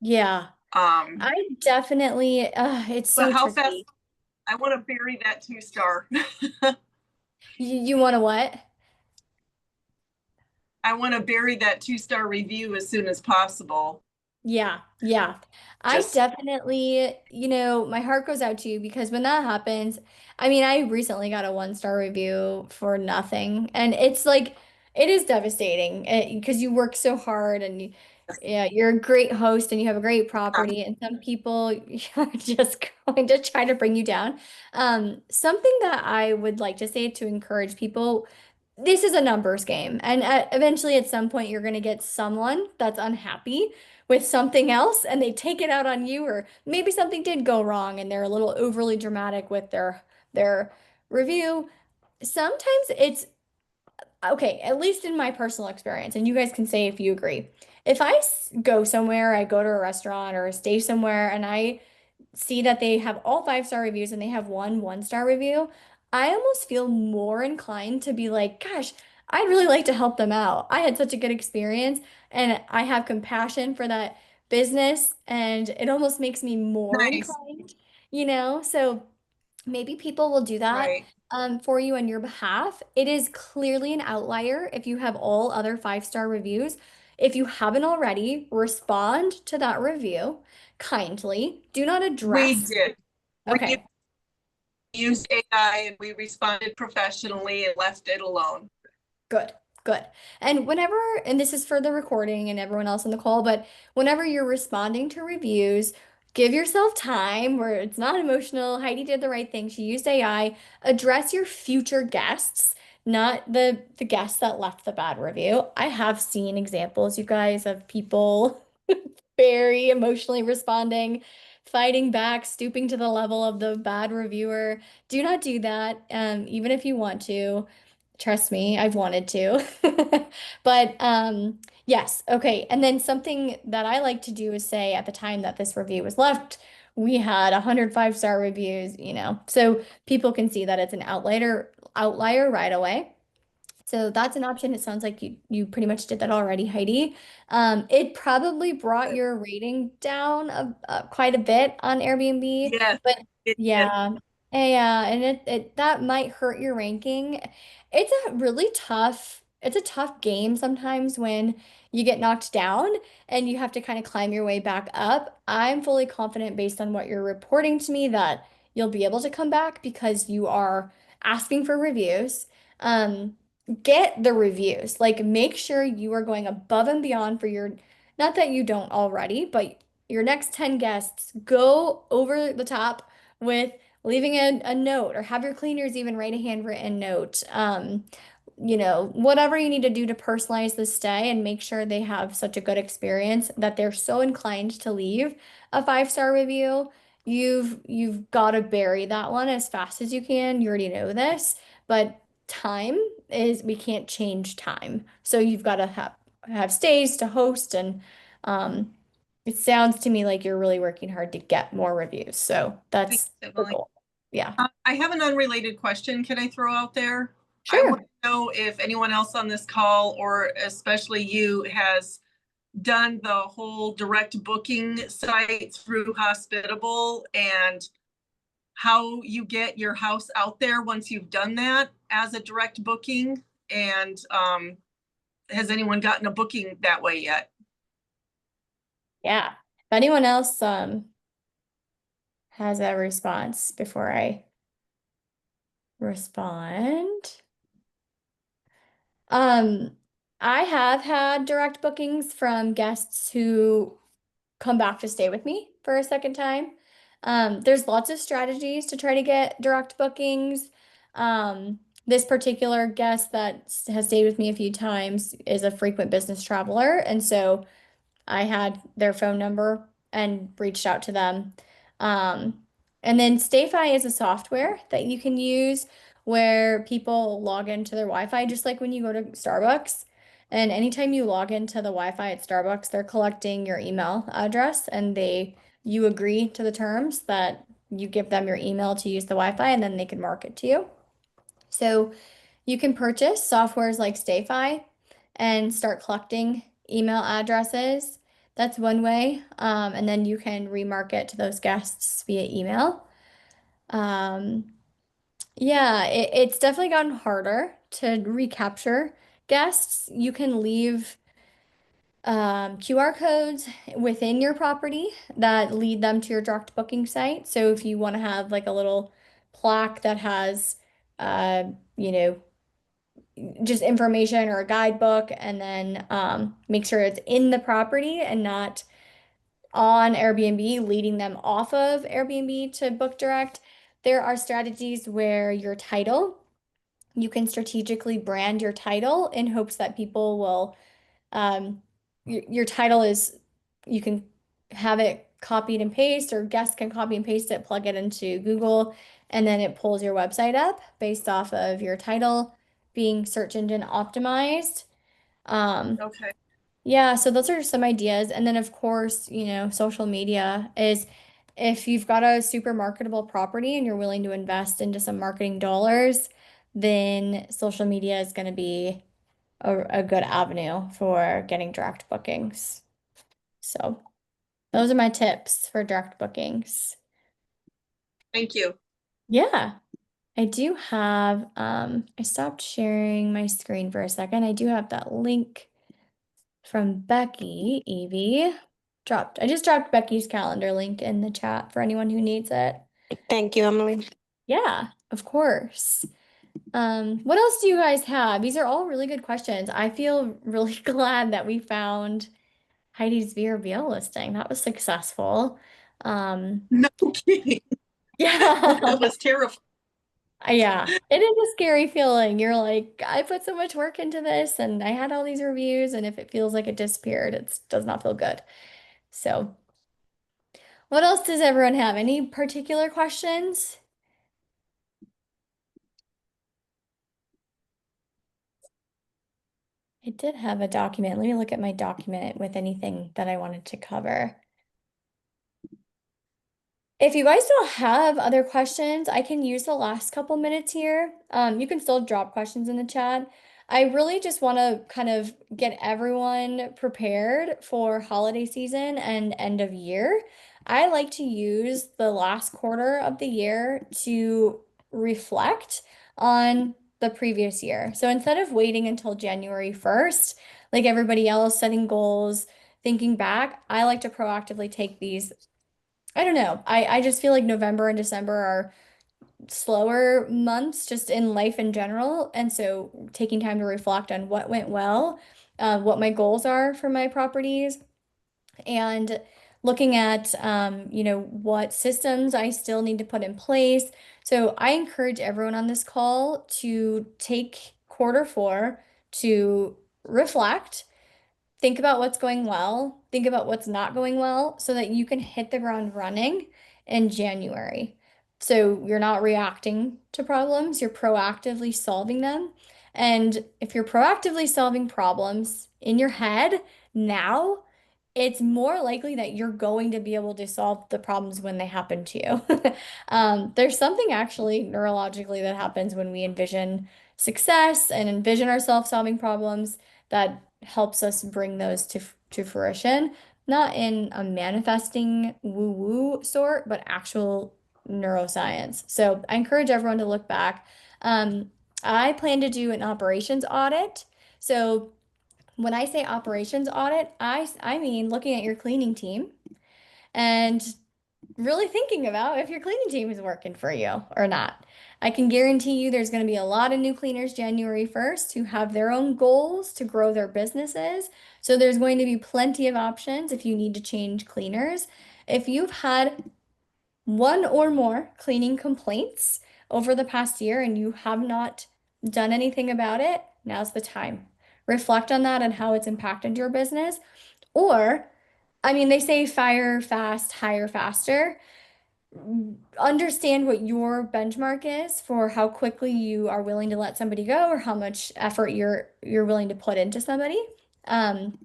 Yeah. Um, I definitely, it's but so how fast tricky. I want to bury that 2-star. You want to what? I want to bury that 2-star review as soon as possible. Yeah. I Just definitely, my heart goes out to you because when that happens, I mean, I recently got a 1-star review for nothing. And it's like, it is devastating because you work so hard and yeah, you're a great host and you have a great property, and some people are just going to try to bring you down. Something that I would like to say to encourage people, this is a numbers game, and eventually at some point you're going to get someone that's unhappy with something else and they take it out on you, or maybe something did go wrong and they're a little overly dramatic with their review. Sometimes it's okay, at least in my personal experience, and you guys can say if you agree. If go somewhere, I go to a restaurant or stay somewhere and I see that they have all 5-star reviews and they have one-star review, I almost feel more inclined to be like, gosh, I'd really like to help them out. I had such a good experience and I have compassion for that business, and it almost makes me more Nice, inclined, you know? So maybe people will do that right. for you on your behalf. It is clearly an outlier if you have all other 5-star reviews. If you haven't already, respond to that review kindly. Do not We address. did. We Okay, used AI and we responded professionally and left it alone. good, good. And whenever, and this is for the recording and everyone else on the call, but whenever you're responding to reviews, give yourself time where it's not emotional. Heidi did the right thing. She used AI. Address your future guests, not the guests that left the bad review. I have seen examples, you guys, of people very emotionally responding, fighting back, stooping to the level of the bad reviewer. Do not do that, even if you want to. Trust me, I've wanted to. But yes, okay. And then something that I like to do is say at the time that this review was left, we had 105-star reviews, you know, so people can see that it's an outlier right away. So that's an option. It sounds like you pretty much did that already, Heidi. It probably brought your rating down quite a bit on Airbnb, Yes, but it did. yeah, yeah, and it that might hurt your ranking. It's a tough game sometimes when you get knocked down and you have to kind of climb your way back up. I'm fully confident based on what you're reporting to me that you'll be able to come back because you are asking for reviews. Um, get the reviews. Like make sure you are going above and beyond for your, not that you don't already, but your next 10 guests, go over the top with leaving a note or have your cleaners even write a handwritten note. You know, whatever you need to do to personalize the stay and make sure they have such a good experience that they're so inclined to leave a 5-star review. You've got to bury that one as fast as you can. You already know this, but time is we can't change time. So you've got to have stays to host, and um it sounds to me like you're really working hard to get more reviews. So Thanks, that's the Emily. goal. Yeah. I have an unrelated question. Can I throw out there? I want Sure. to know if anyone else on this call, or especially you, has done the whole direct booking site through Hospitable, and how you get your house out there once you've done that as a direct booking. And has anyone gotten a booking that way yet? Yeah. If anyone else has a response before I respond. Um, I have had direct bookings from guests who come back to stay with me for a second time. There's lots of strategies to try to get direct bookings. This particular guest that has stayed with me a few times is a frequent business traveler, and so I had their phone number and reached out to them. Um, and then StayFi is a software that you can use where people log into their Wi-Fi, just like when you go to Starbucks. And anytime you log into the Wi-Fi at Starbucks, they're collecting your email address and you agree to the terms that you give them your email to use the Wi-Fi and then they can market to you. So you can purchase softwares like StayFi and start collecting email addresses. That's one way. And then you can remarket to those guests via email. Um, yeah, it's definitely gotten harder to recapture guests. You can leave QR codes within your property that lead them to your direct booking site. So if you want to have like a little plaque that has, uh, you know, just information or a guidebook, and then make sure it's in the property and not on Airbnb, leading them off of Airbnb to book direct. There are strategies where you can strategically brand your title in hopes that people will, your title is you can have it copied and paste, or guests can copy and paste it, plug it into Google, and then it pulls your website up based off of your title being search engine optimized. Um, Okay. yeah, so those are some ideas. And then, of course, social media is, if you've got a super marketable property and you're willing to invest into some marketing dollars, then social media is going to be a good avenue for getting direct bookings. So those are my tips for direct bookings. Thank you. Yeah, I do have, I stopped sharing my screen for a second. I do have that link from Becky, Evie. I just dropped Becky's calendar link in the chat for anyone who needs it. Thank you, Emily. Yeah, of course. What else do you guys have? These are all really good questions. I feel really glad that we found Heidi's VRBO listing. That was successful. Um, No kidding. yeah. That was terrifying. Yeah, it is a scary feeling. You're like, I put so much work into this and I had all these reviews, and if it feels like it disappeared, it does not feel good. So, what else does everyone have? Any particular questions? I did have a document. Let me look at my document with anything that I wanted to cover. If you guys don't have other questions, I can use the last couple minutes here. You can still drop questions in the chat. I really just want to kind of get everyone prepared for holiday season and end of year. I like to use the last quarter of the year to reflect on the previous year. So instead of waiting until January 1st, like everybody else setting goals, thinking back, I like to proactively take these. I don't know. I just feel like November and December are slower months just in life in general. And so taking time to reflect on what went well, what my goals are for my properties, and looking at, what systems I still need to put in place. So I encourage everyone on this call to take quarter four to reflect. Think about what's going well, think about what's not going well, so that you can hit the ground running in January. So you're not reacting to problems, you're proactively solving them. And if you're proactively solving problems in your head now, it's more likely that you're going to be able to solve the problems when they happen to you. There's something actually neurologically that happens when we envision success and envision ourselves solving problems that helps us bring those to fruition, not in a manifesting woo-woo sort, but actual neuroscience. So I encourage everyone to look back. I plan to do an operations audit. So when I say operations audit, I mean looking at your cleaning team and really thinking about if your cleaning team is working for you or not. I can guarantee you there's going to be a lot of new cleaners January 1st who have their own goals to grow their businesses. So there's going to be plenty of options if you need to change cleaners. If you've had one or more cleaning complaints over the past year and you have not done anything about it, now's the time. Reflect on that and how it's impacted your business. Or, I mean, they say fire fast, hire faster. Understand what your benchmark is for how quickly you are willing to let somebody go, or how much effort you're willing to put into somebody. Um,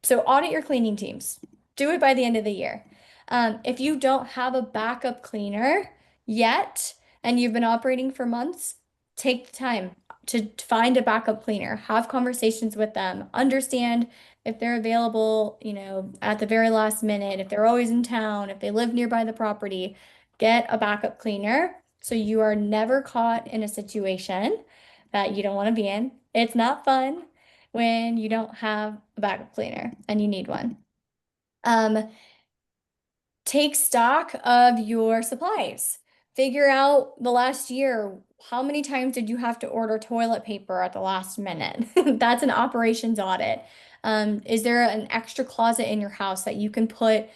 so audit your cleaning teams. Do it by the end of the year. If you don't have a backup cleaner yet and you've been operating for months, take the time to find a backup cleaner. Have conversations with them. Understand if they're available, at the very last minute, if they're always in town, if they live nearby the property. Get a backup cleaner so you are never caught in a situation that you don't want to be in. It's not fun when you don't have a backup cleaner and you need one. Um, Take stock of your supplies. Figure out the last year, how many times did you have to order toilet paper at the last minute? That's an operations audit. Is there an extra closet in your house that you can put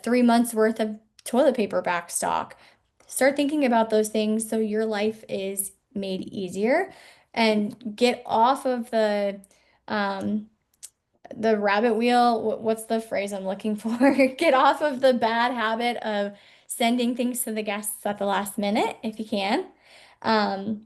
3 months worth of toilet paper back stock? Start thinking about those things so your life is made easier, and get off of the um, the rabbit wheel. What's the phrase I'm looking for? Get off of the bad habit of sending things to the guests at the last minute if you can. Um,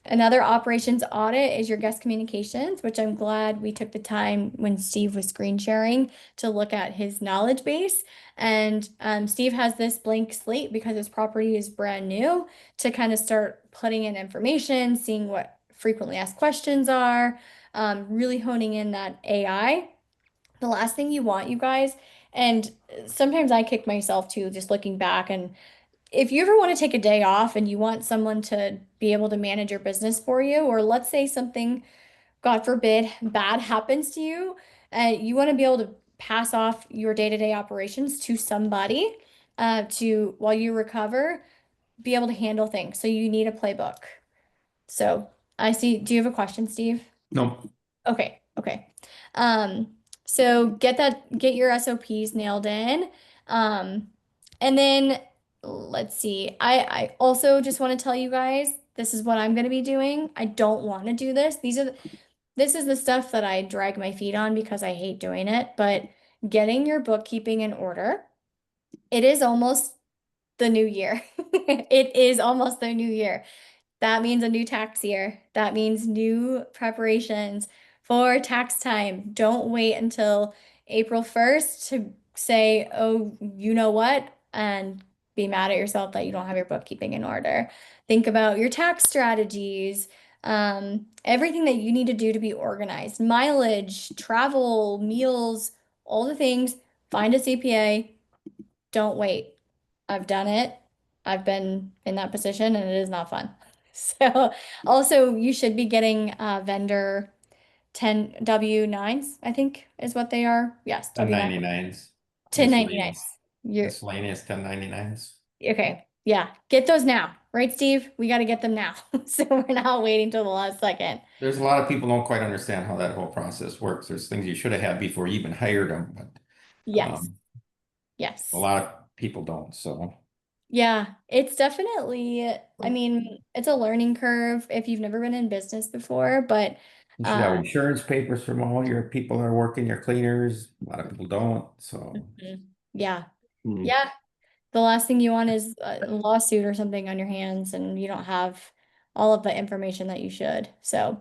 Another operations audit is your guest communications, which I'm glad we took the time when Steve was screen sharing to look at his knowledge base. And Steve has this blank slate because his property is brand new to kind of start putting in information, seeing what frequently asked questions are, really honing in that AI. The last thing you want, you guys, and sometimes I kick myself too, just looking back. And if you ever want to take a day off and you want someone to be able to manage your business for you, or let's say something, God forbid, bad happens to you, you want to be able to pass off your day-to-day operations to somebody to while you recover, be able to handle things. So you need a playbook. So I see. Do you have a question, Steve? No, Okay, okay. So get your SOPs nailed in. Um, and then let's see. I also just want to tell you guys, this is what I'm going to be doing. I don't want to do this. This is the stuff that I drag my feet on because I hate doing it, but getting your bookkeeping in order. It is almost the new year. It is almost the new year. That means a new tax year. That means new preparations for tax time. Don't wait until April 1st to say, oh, you know what? And be mad at yourself that you don't have your bookkeeping in order. Think about your tax strategies, everything that you need to do to be organized, mileage, travel, meals, all the things. Find a CPA. Don't wait. I've done it. I've been in that position and it is not fun. So also you should be getting vendor 10 W-9s, I think is what they are. Yes, W-9. 1099s, 1099s. You're miscellaneous 1099s. okay. Yeah. Get those now. Right, Steve? We got to get them now. So we're not waiting till the last second. There's a lot of people don't quite understand how that whole process works. There's things you should have had before you even hired them, but Yes. a Yes. lot of people don't. So Yeah, it's definitely, I mean, it's a learning curve if you've never been in business before, but you should have uh, insurance papers from all your people that are working, your cleaners. A lot of people don't. So mhm. Yeah. hmm. Yeah. The last thing you want is a lawsuit or something on your hands and you don't have all of the information that you should. So,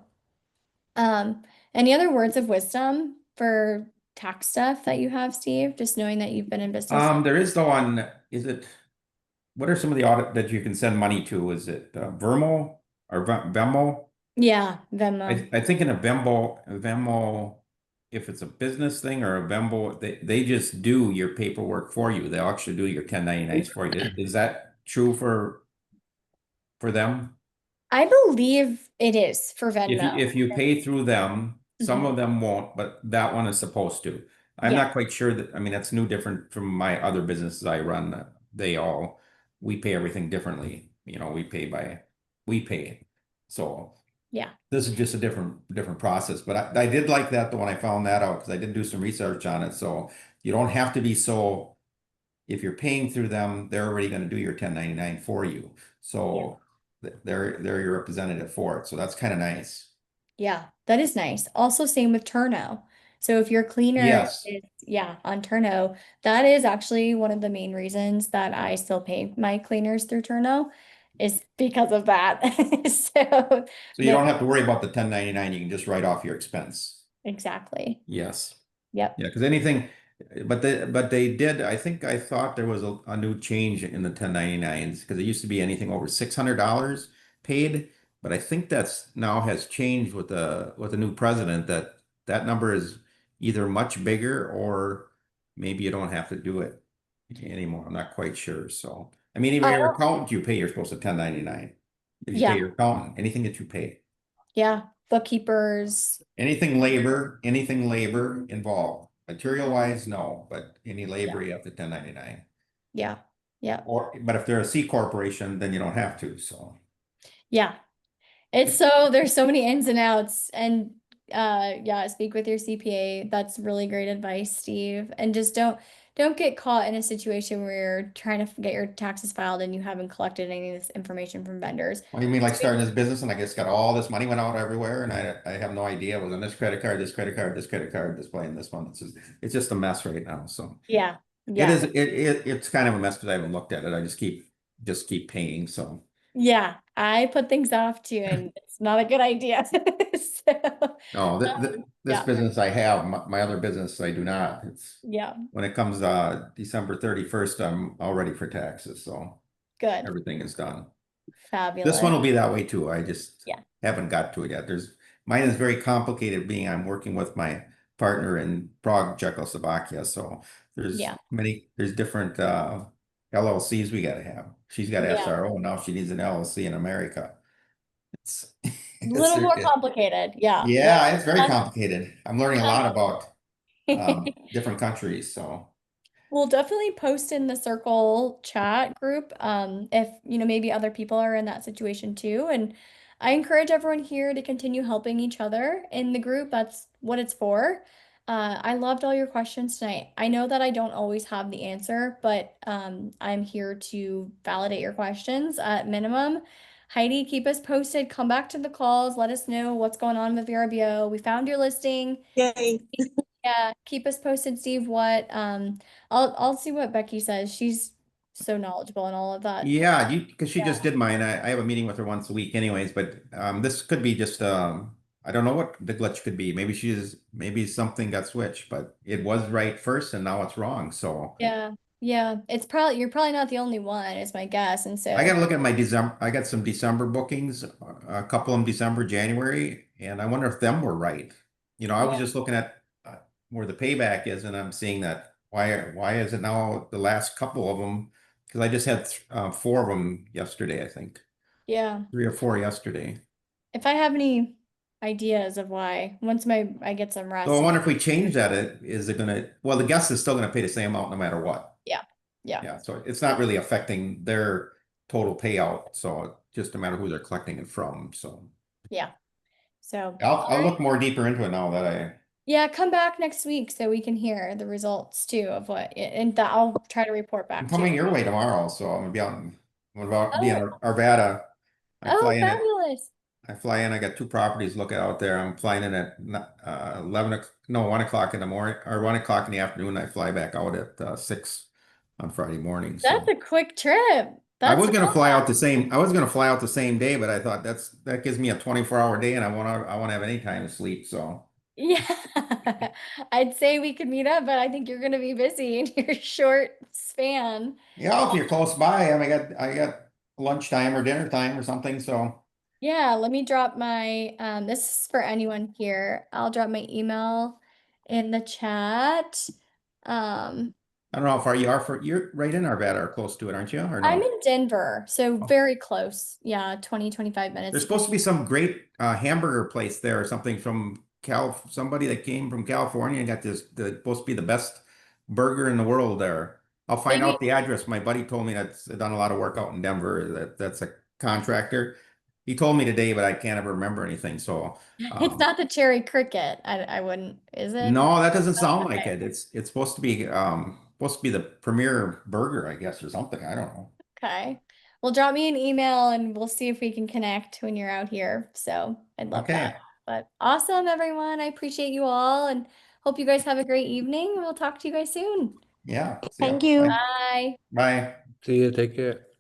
um, any other words of wisdom for tax stuff that you have, Steve? Just knowing that you've been in business. There is the one, is it, what are some of the audit that you can send money to? Is it Vermo or Venmo? Yeah, Venmo. I think in a Venmo, if it's a business thing or a Venmo, they just do your paperwork for you. They'll actually do your 1099s for you. Is that true for them? I believe it is for If Venmo. you pay through them, some Mhm. of them won't, but that one is supposed to. I'm Yeah. not quite sure that, I mean, that's new different from my other businesses I run. We pay everything differently. We pay. So Yeah. this is just a different process, but I did like that the when I found that out because I did do some research on it. So you don't have to be so, if you're paying through them, they're already going to do your 1099 for you. Yeah. So they're your representative for it. So that's kind of nice. Yeah, that is nice. Also, same with Turno. So if your cleaner Yes. is, yeah, on Turno, that is actually one of the main reasons that I still pay my cleaners through Turno is because of that. So So you they, don't have to worry about the 1099. You can just write off your expense. exactly. Yes. Yep. Yeah, because anything, but they did, I thought there was a new change in the 1099s because it used to be anything over $600 paid, but I think that's now has changed with the new president that that number is either much bigger or maybe you don't have to do it anymore. I'm not quite sure. So, I mean, even I your don't, accountant you pay, you're supposed to 1099. If you pay yeah, your accountant, anything that you pay. yeah. Bookkeepers. Anything labor involved. Material wise, no, but any Yeah. labor you have to 1099. Yeah. Yeah. But if they're a C corporation, then you don't have to, so. Yeah. It's so there's so many ins and outs and yeah, speak with your CPA. That's really great advice, Steve. And just don't get caught in a situation where you're trying to get your taxes filed and you haven't collected any of this information from vendors. What do you mean, like starting this business and I just got all this money went out everywhere and I have no idea. It was on this credit card, this credit card, this credit card, this way and this one. It's just a mess right now. So Yeah. it Yeah. is it's kind of a mess because I haven't looked at it. I just keep paying. So Yeah. I put things off too, and it's not a good idea. So, no, this yeah. business I have, my other business I do not. It's Yeah. when it comes December 31st, I'm all ready for taxes. So Good. everything is done. This Fabulous. one will be that way too. I just Yeah. haven't got to it yet. Mine is very complicated being I'm working with my partner in Prague, Czechoslovakia. So Yeah. there's different LLCs we got to have. She's got Yeah. SRO now. She needs an LLC in America. It's A it's little more complicated. Yeah. yeah, it's very complicated. I'm learning a lot about Yeah. different countries. So We'll definitely post in the circle chat group if maybe other people are in that situation too. And I encourage everyone here to continue helping each other in the group. That's what it's for. I loved all your questions tonight. I know that I don't always have the answer, but I'm here to validate your questions at minimum. Heidi, keep us posted. Come back to the calls. Let us know what's going on with VRBO. We found your listing. Yay. Yeah, keep us posted, Steve. What I'll see what Becky says. She's so knowledgeable in all of that. yeah, because she Yeah. just did mine. I have a meeting with her once a week anyways, but this could be just I don't know what the glitch could be. Maybe something got switched, but it was right first and now it's wrong. So Yeah. Yeah. You're probably not the only one, is my guess. And I got so to look at my December. I got some December bookings, a couple of them December, January, and I wonder if them were right. I was yeah, just looking at where the payback is, and I'm seeing that why is it now the last couple of them? Because I just had four of them yesterday, I think. yeah. 3 or 4 yesterday. If I have any ideas of why, once I get some So I rest. wonder if we change that, is it gonna, well, the guest is still gonna pay the same amount no matter what. Yeah. Yeah. Yeah, so it's not really affecting their total payout. So just no matter who they're collecting it from. So Yeah. So, I'll all right. look more deeper into it now that Yeah, come back next week so we can hear the results too of and that I'll try to report I'm back too. coming your way tomorrow. So I'm gonna be out in, I'm about be in Oh, Arvada. I fly oh, in at fabulous. I fly in. I got 2 properties looking out there. I'm flying in at 1 o'clock in the morning or 1 o'clock in the afternoon. I fly back out at 6 on Friday morning. That's So a quick trip. That's I was gonna fly out the same day, but I thought that gives me a 24-hour day, and I won't have any time to sleep. So yeah. I'd say we could meet up, but I think you're gonna be busy in your short span. yeah, if you're close by, I got lunchtime or dinner time or something. So Yeah, let me drop my this is for anyone here. I'll drop my email in the chat. Um I don't know how far you are you're right in Arvada or close to it, aren't you? Or I'm no? in Denver, so Oh. very close. Yeah, 25 There's minutes. supposed to be some great hamburger place there or something from somebody that came from California and got supposed to be the best burger in the world there. I'll find Maybe out the address. My buddy told me that's done a lot of work out in Denver. That's a contractor. He told me today, but I can't ever remember anything. So it's not the cherry cricket. I wouldn't, is it? no, that doesn't Oh, sound like okay. it. It's supposed to be the premier burger, I guess, or something. I don't know. Okay. Well, drop me an email and we'll see if we can connect when you're out here. So I'd love that. Okay. But awesome, everyone. I appreciate you all and hope you guys have a great evening. We'll talk to you guys soon. Yeah. See ya. Thank you. Bye. Bye. Bye. See you. Take care.